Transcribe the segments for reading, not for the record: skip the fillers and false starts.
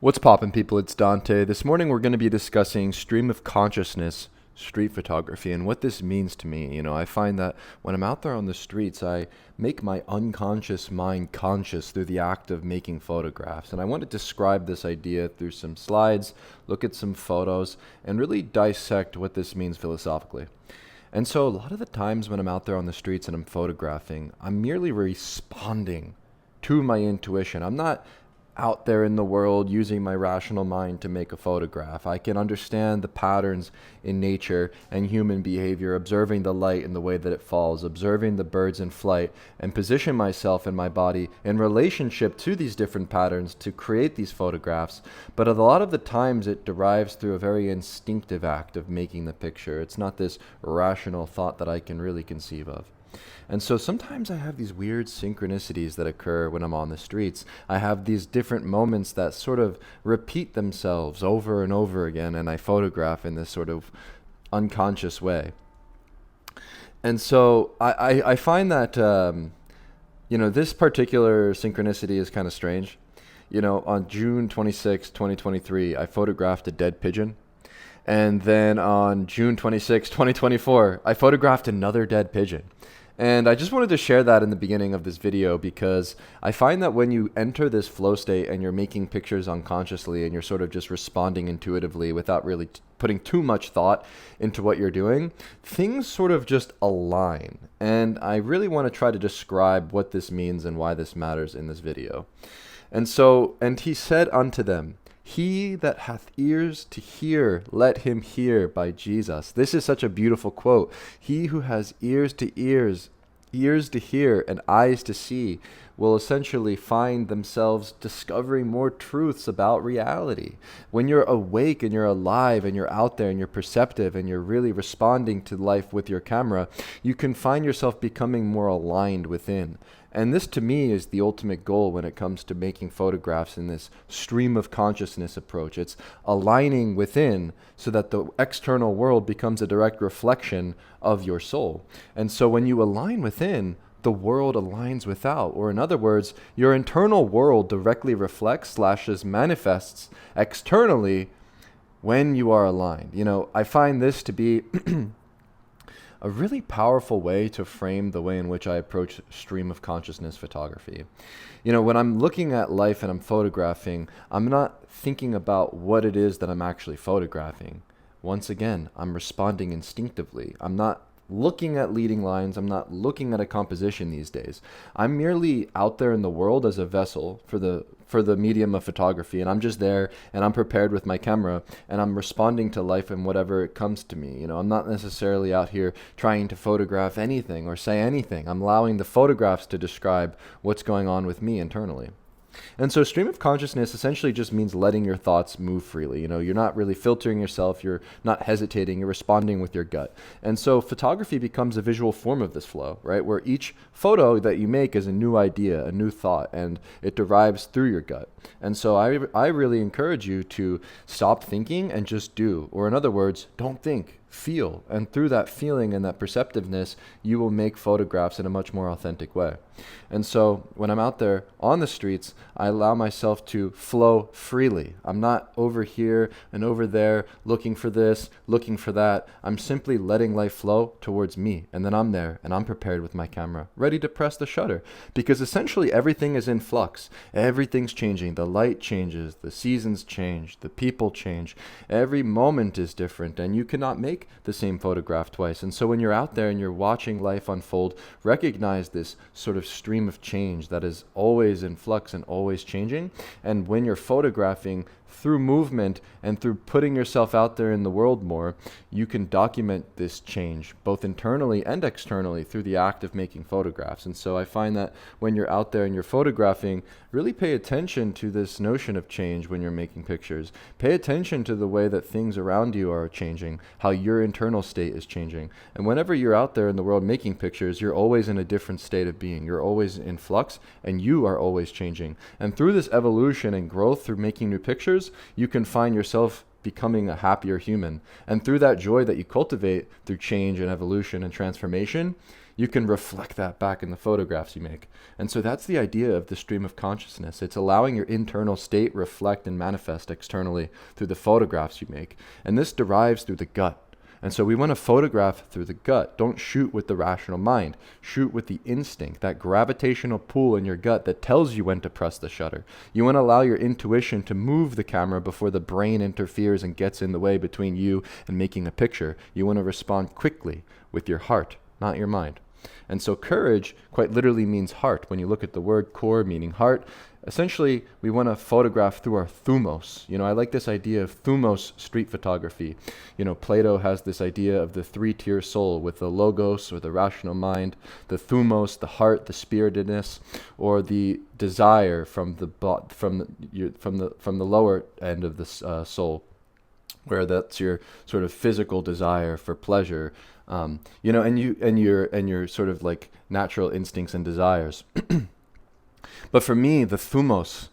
What's poppin', people? It's Dante. This morning we're going to be discussing stream of consciousness street photography and what this means to me. I find that when I'm out there on the streets, I make my unconscious mind conscious through the act of making photographs. And I want to describe this idea through some slides, look at some photos, and really dissect what this means philosophically. And so a lot of the times when I'm out there on the streets and I'm photographing, I'm merely responding to my intuition. I'm not out there in the world using my rational mind to make a photograph. I can understand the patterns in nature and human behavior, observing the light and the way that it falls, observing the birds in flight, and position myself and my body in relationship to these different patterns to create these photographs. But a lot of the times it derives through a very instinctive act of making the picture. It's not this rational thought that I can really conceive of. And so sometimes I have these weird synchronicities that occur when I'm on the streets. I have these different moments that sort of repeat themselves over and over again, and I photograph in this sort of unconscious way. And so I find that, this particular synchronicity is kind of strange. On June 26, 2023, I photographed a dead pigeon. And then on June 26, 2024, I photographed another dead pigeon. And I just wanted to share that in the beginning of this video because I find that when you enter this flow state and you're making pictures unconsciously and you're sort of just responding intuitively without really putting too much thought into what you're doing, things sort of just align. And I really want to try to describe what this means and why this matters in this video. And he said unto them, "He that hath ears to hear, let him hear," by Jesus. This is such a beautiful quote. He who has ears to hear, and eyes to see, will essentially find themselves discovering more truths about reality. When you're awake and you're alive and you're out there and you're perceptive and you're really responding to life with your camera, you can find yourself becoming more aligned within. And this to me is the ultimate goal when it comes to making photographs in this stream of consciousness approach. It's aligning within so that the external world becomes a direct reflection of your soul. And so when you align within, the world aligns without. Or in other words, your internal world directly reflects / manifests externally when you are aligned. I find this to be a really powerful way to frame the way in which I approach stream of consciousness photography. When I'm looking at life and I'm photographing, I'm not thinking about what it is that I'm actually photographing. Once again, I'm responding instinctively. I'm not looking at leading lines. I'm not looking at a composition these days. I'm merely out there in the world as a vessel for the medium of photography, and I'm just there and I'm prepared with my camera and I'm responding to life and whatever it comes to me. I'm not necessarily out here trying to photograph anything or say anything. I'm allowing the photographs to describe what's going on with me internally. And so stream of consciousness essentially just means letting your thoughts move freely. You're not really filtering yourself. You're not hesitating. You're responding with your gut. And so photography becomes a visual form of this flow, right? Where each photo that you make is a new idea, a new thought, and it derives through your gut. And so I really encourage you to stop thinking and just do. Or in other words, don't think. Feel, and through that feeling and that perceptiveness, you will make photographs in a much more authentic way. And so when I'm out there on the streets, I allow myself to flow freely. I'm not over here and over there looking for this, looking for that. I'm simply letting life flow towards me, and then I'm there and I'm prepared with my camera, ready to press the shutter, because essentially everything is in flux. Everything's changing. The light changes, the seasons change, the people change. Every moment is different, and you cannot make the same photograph twice. And so when you're out there and you're watching life unfold, recognize this sort of stream of change that is always in flux and always changing. And when you're photographing through movement and through putting yourself out there in the world more, you can document this change both internally and externally through the act of making photographs. And so I find that when you're out there and you're photographing, really pay attention to this notion of change when you're making pictures. Pay attention to the way that things around you are changing, how your internal state is changing. And whenever you're out there in the world making pictures, you're always in a different state of being. You're always in flux, and you are always changing. And through this evolution and growth through making new pictures, you can find yourself becoming a happier human. And through that joy that you cultivate through change and evolution and transformation, you can reflect that back in the photographs you make. And so that's the idea of the stream of consciousness. It's allowing your internal state reflect and manifest externally through the photographs you make. And this derives through the gut. And so we want to photograph through the gut. Don't shoot with the rational mind. Shoot with the instinct, that gravitational pull in your gut that tells you when to press the shutter. You want to allow your intuition to move the camera before the brain interferes and gets in the way between you and making a picture. You want to respond quickly with your heart, not your mind. And so courage quite literally means heart. When you look at the word core meaning heart, essentially we want to photograph through our thumos. I like this idea of thumos street photography. Plato has this idea of the three-tier soul with the logos or the rational mind, the thumos, the heart, the spiritedness, or the desire from the lower end of the soul, where that's your sort of physical desire for pleasure, and your sort of like natural instincts and desires. But for me, the thumos,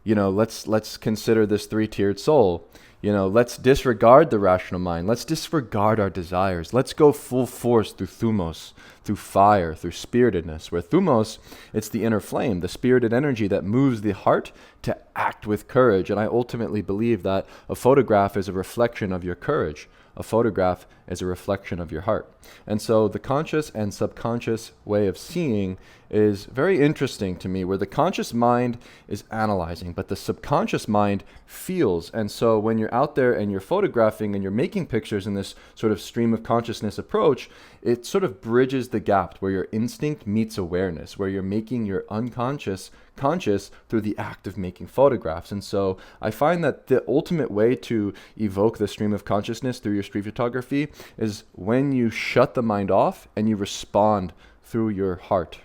let's consider this three-tiered soul. Let's disregard the rational mind. Let's disregard our desires. Let's go full force through thumos, through fire, through spiritedness. Where thumos, it's the inner flame, the spirited energy that moves the heart to act with courage. And I ultimately believe that a photograph is a reflection of your courage. A photograph is a reflection of your heart. And so the conscious and subconscious way of seeing is very interesting to me, where the conscious mind is analyzing, but the subconscious mind feels. And so when you're out there and you're photographing and you're making pictures in this sort of stream of consciousness approach, it sort of bridges the gap where your instinct meets awareness, where you're making your unconscious conscious through the act of making photographs. And so I find that the ultimate way to evoke the stream of consciousness through your street photography is when you shut the mind off and you respond through your heart,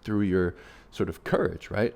through your sort of courage, right?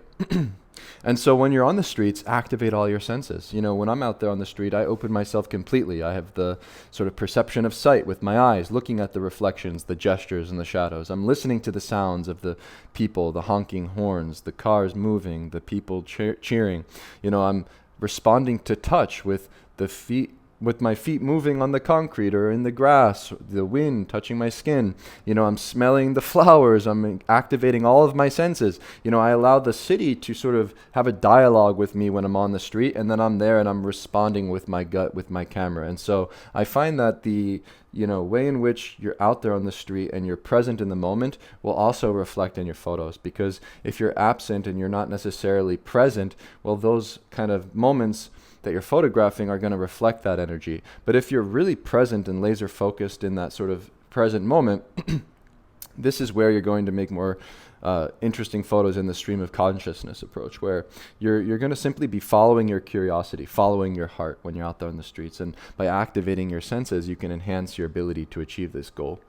And so when you're on the streets, activate all your senses. When I'm out there on the street, I open myself completely. I have the sort of perception of sight with my eyes, looking at the reflections, the gestures, and the shadows. I'm listening to the sounds of the people, the honking horns, the cars moving, the people cheering. I'm responding to touch with the feet, with my feet moving on the concrete or in the grass, the wind touching my skin. I'm smelling the flowers. I'm activating all of my senses. I allow the city to sort of have a dialogue with me when I'm on the street, and then I'm there and I'm responding with my gut, with my camera. And so I find that the way in which you're out there on the street and you're present in the moment will also reflect in your photos. Because if you're absent and you're not necessarily present, well, those kind of moments that you're photographing are going to reflect that energy. But if you're really present and laser focused in that sort of present moment, this is where you're going to make more interesting photos in the stream of consciousness approach, where you're going to simply be following your curiosity, following your heart when you're out there on the streets. And by activating your senses, you can enhance your ability to achieve this goal.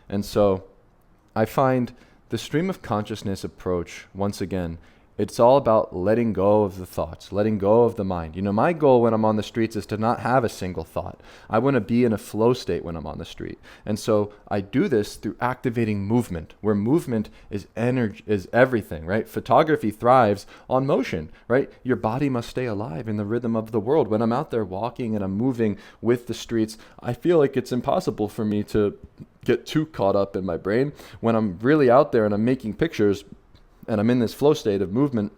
And so I find the stream of consciousness approach, once again, it's all about letting go of the thoughts, letting go of the mind. My goal when I'm on the streets is to not have a single thought. I want to be in a flow state when I'm on the street. And so I do this through activating movement, where movement is energy, is everything, right? Photography thrives on motion, right? Your body must stay alive in the rhythm of the world. When I'm out there walking and I'm moving with the streets, I feel like it's impossible for me to get too caught up in my brain. When I'm really out there and I'm making pictures, and I'm in this flow state of movement,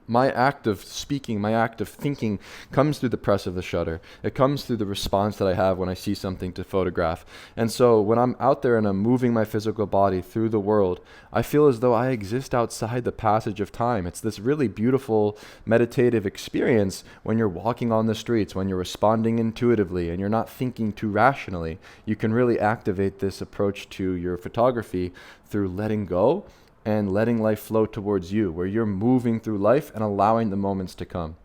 my act of speaking, my act of thinking comes through the press of the shutter. It comes through the response that I have when I see something to photograph. And so when I'm out there and I'm moving my physical body through the world, I feel as though I exist outside the passage of time. It's this really beautiful meditative experience when you're walking on the streets, when you're responding intuitively and you're not thinking too rationally. You can really activate this approach to your photography through letting go and letting life flow towards you, where you're moving through life and allowing the moments to come.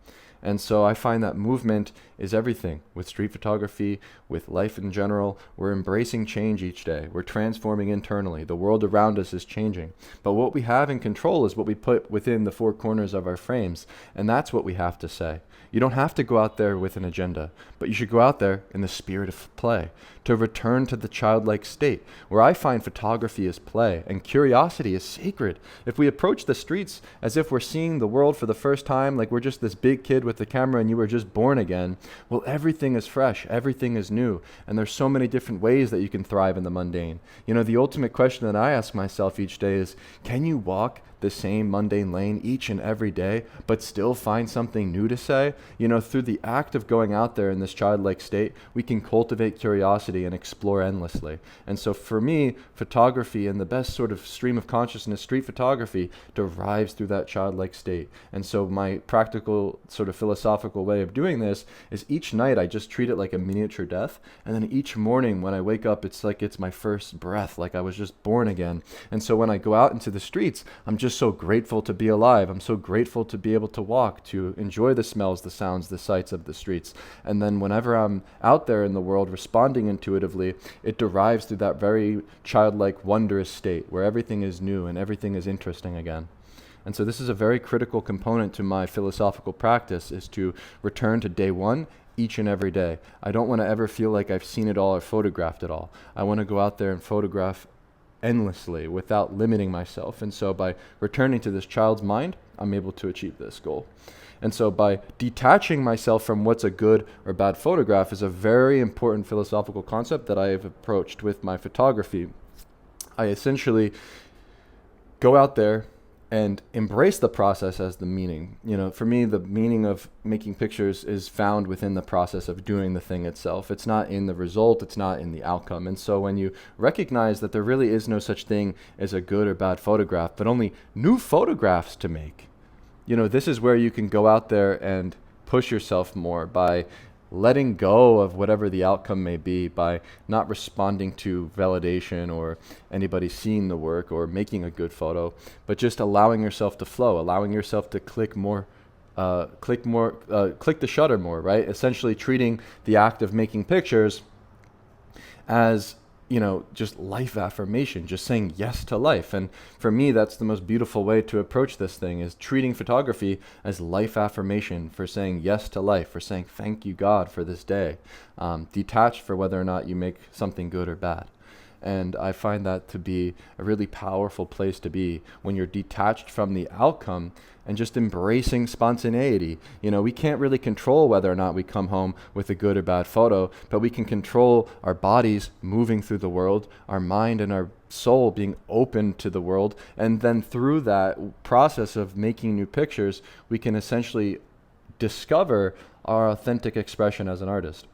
And so I find that movement is everything. With street photography, with life in general, we're embracing change each day. We're transforming internally. The world around us is changing. But what we have in control is what we put within the four corners of our frames. And that's what we have to say. You don't have to go out there with an agenda, but you should go out there in the spirit of play, to return to the childlike state, where I find photography is play and curiosity is sacred. If we approach the streets as if we're seeing the world for the first time, like we're just this big kid with the camera and you were just born again, Well, everything is fresh, everything is new, and there's so many different ways that you can thrive in the mundane. The ultimate question that I ask myself each day is, can you walk the same mundane lane each and every day, but still find something new to say? Through the act of going out there in this childlike state, we can cultivate curiosity and explore endlessly. And so for me, photography and the best sort of stream of consciousness, street photography, derives through that childlike state. And so my practical sort of philosophical way of doing this is each night I just treat it like a miniature death. And then each morning when I wake up, it's like it's my first breath, like I was just born again. And so when I go out into the streets, I'm just so grateful to be alive. I'm so grateful to be able to walk, to enjoy the smells, the sounds, the sights of the streets. And then whenever I'm out there in the world responding intuitively, it derives through that very childlike, wondrous state where everything is new and everything is interesting again. And so this is a very critical component to my philosophical practice, is to return to day one each and every day. I don't want to ever feel like I've seen it all or photographed it all. I want to go out there and photograph endlessly without limiting myself. And so by returning to this child's mind, I'm able to achieve this goal. And so by detaching myself from what's a good or bad photograph is a very important philosophical concept that I have approached with my photography. I essentially go out there and embrace the process as the meaning. For me, the meaning of making pictures is found within the process of doing the thing itself. It's not in the result, it's not in the outcome. And so when you recognize that there really is no such thing as a good or bad photograph, but only new photographs to make, this is where you can go out there and push yourself more by letting go of whatever the outcome may be, by not responding to validation or anybody seeing the work or making a good photo, but just allowing yourself to flow, allowing yourself to click the shutter more, right? Essentially treating the act of making pictures as just life affirmation, just saying yes to life. And for me, that's the most beautiful way to approach this thing, is treating photography as life affirmation, for saying yes to life, for saying thank you, God, for this day, detached for whether or not you make something good or bad. And I find that to be a really powerful place to be, when you're detached from the outcome and just embracing spontaneity. We can't really control whether or not we come home with a good or bad photo, but we can control our bodies moving through the world, our mind and our soul being open to the world. And then through that process of making new pictures, we can essentially discover our authentic expression as an artist.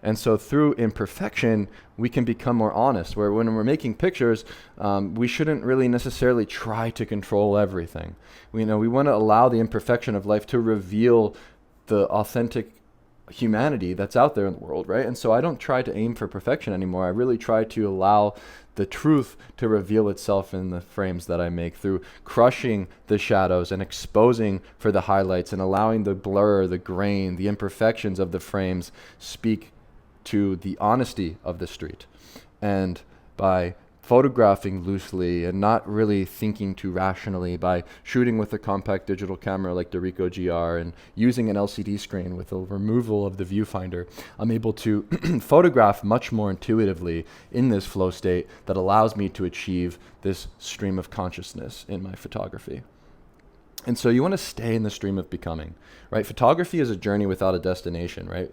And so through imperfection, we can become more honest, where when we're making pictures, we shouldn't really necessarily try to control everything. We want to allow the imperfection of life to reveal the authentic humanity that's out there in the world, right? And so I don't try to aim for perfection anymore. I really try to allow the truth to reveal itself in the frames that I make, through crushing the shadows and exposing for the highlights and allowing the blur, the grain, the imperfections of the frames speak to the honesty of the street. And by photographing loosely and not really thinking too rationally, by shooting with a compact digital camera like the Ricoh GR and using an LCD screen with a removal of the viewfinder, I'm able to photograph much more intuitively in this flow state that allows me to achieve this stream of consciousness in my photography. And so you want to stay in the stream of becoming, right? Photography is a journey without a destination, right?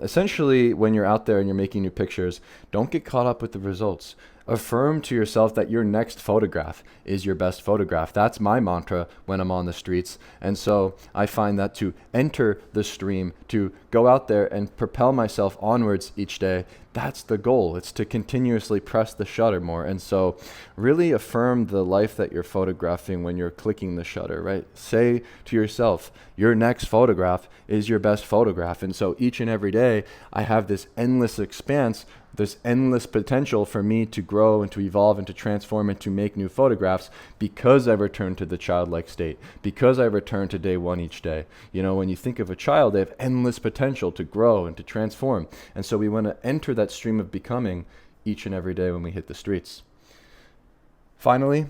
Essentially, when you're out there and you're making new pictures, don't get caught up with the results. Affirm to yourself that your next photograph is your best photograph. That's my mantra when I'm on the streets. And so I find that to enter the stream, to go out there and propel myself onwards each day, that's the goal. It's to continuously press the shutter more. And so really affirm the life that you're photographing when you're clicking the shutter, right? Say to yourself, your next photograph is your best photograph. And so each and every day, I have this endless expanse, this endless potential for me to grow and to evolve and to transform and to make new photographs, because I return to the childlike state, because I return to day one each day. When you think of a child, they have endless potential to grow and to transform. And so we want to enter that stream of becoming each and every day when we hit the streets. Finally,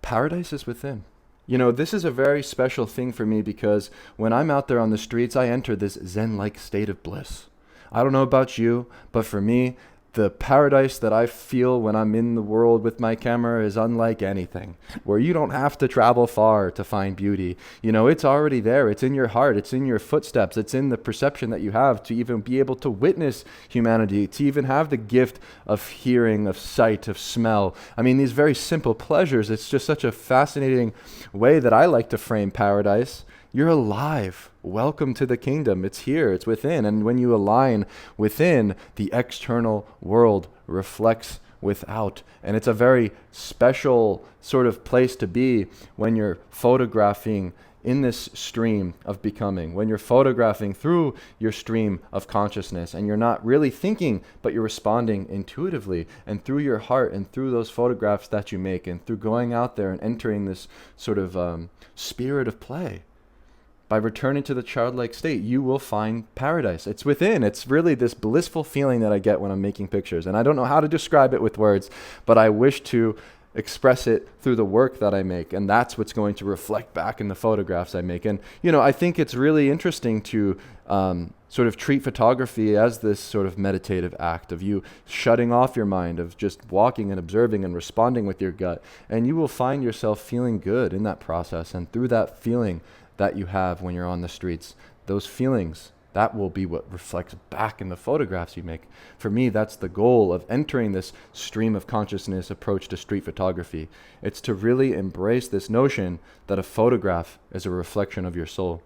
paradise is within. This is a very special thing for me, because when I'm out there on the streets, I enter this Zen-like state of bliss. I don't know about you, but for me, the paradise that I feel when I'm in the world with my camera is unlike anything, where you don't have to travel far to find beauty. You know, it's already there. It's in your heart. It's in your footsteps. It's in the perception that you have to even be able to witness humanity, to even have the gift of hearing, of sight, of smell. I mean, these very simple pleasures. It's just such a fascinating way that I like to frame paradise. You're alive. Welcome to the kingdom. It's here. It's within. And when you align within, the external world reflects without. And it's a very special sort of place to be when you're photographing in this stream of becoming, when you're photographing through your stream of consciousness and you're not really thinking, but you're responding intuitively and through your heart and through those photographs that you make and through going out there and entering this sort of spirit of play. By returning to the childlike state, you will find paradise. It's within. It's really this blissful feeling that I get when I'm making pictures. And I don't know how to describe it with words, but I wish to express it through the work that I make. And that's what's going to reflect back in the photographs I make. And, you know, I think it's really interesting to sort of treat photography as this sort of meditative act of you shutting off your mind, of just walking and observing and responding with your gut. And you will find yourself feeling good in that process. And through that feeling that you have when you're on the streets, those feelings, that will be what reflects back in the photographs you make. For me, that's the goal of entering this stream of consciousness approach to street photography. It's to really embrace this notion that a photograph is a reflection of your soul.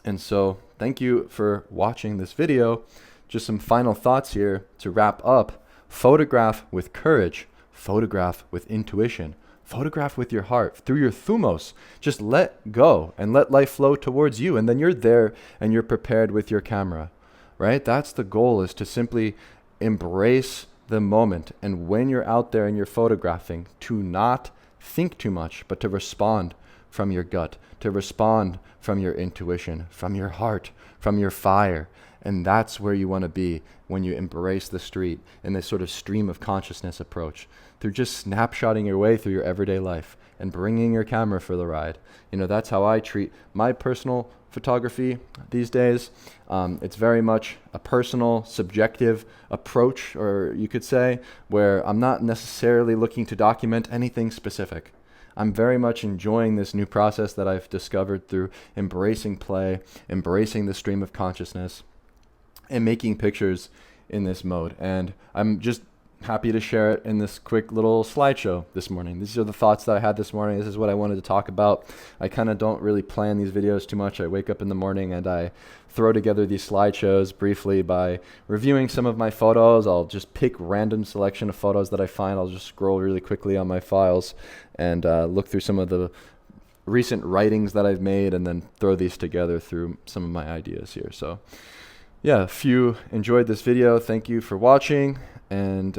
And so, thank you for watching this video. Just some final thoughts here to wrap up. Photograph with courage. Photograph with intuition. Photograph with your heart, through your Thumos. Just let go and let life flow towards you. And then you're there and you're prepared with your camera, right? That's the goal, is to simply embrace the moment. And when you're out there and you're photographing, to not think too much, but to respond from your gut, to respond from your intuition, from your heart, from your fire. And that's where you want to be when you embrace the street in this sort of stream of consciousness approach, through just snapshotting your way through your everyday life and bringing your camera for the ride. You know, that's how I treat my personal photography these days. It's very much a personal, subjective approach, or you could say, where I'm not necessarily looking to document anything specific. I'm very much enjoying this new process that I've discovered through embracing play, embracing the stream of consciousness, and making pictures in this mode. And I'm just happy to share it in this quick little slideshow this morning. These are the thoughts that I had this morning. This is what I wanted to talk about. I kind of don't really plan these videos too much. I wake up in the morning and I throw together these slideshows briefly by reviewing some of my photos. I'll just pick random selection of photos that I find. I'll just scroll really quickly on my files and look through some of the recent writings that I've made and then throw these together through some of my ideas here. So yeah, if you enjoyed this video, thank you for watching. And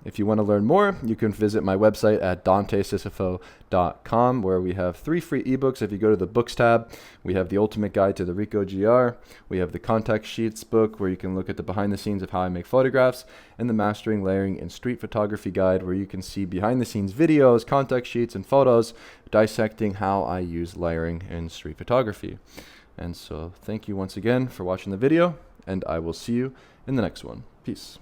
if you want to learn more, you can visit my website at dantesisifo.com, where we have 3 free ebooks. If you go to the books tab, we have the Ultimate Guide to the Ricoh GR. We have the Contact Sheets book, where you can look at the behind the scenes of how I make photographs, and the Mastering Layering in Street Photography Guide, where you can see behind the scenes videos, contact sheets, and photos dissecting how I use layering in street photography. And so thank you once again for watching the video, and I will see you in the next one. Peace.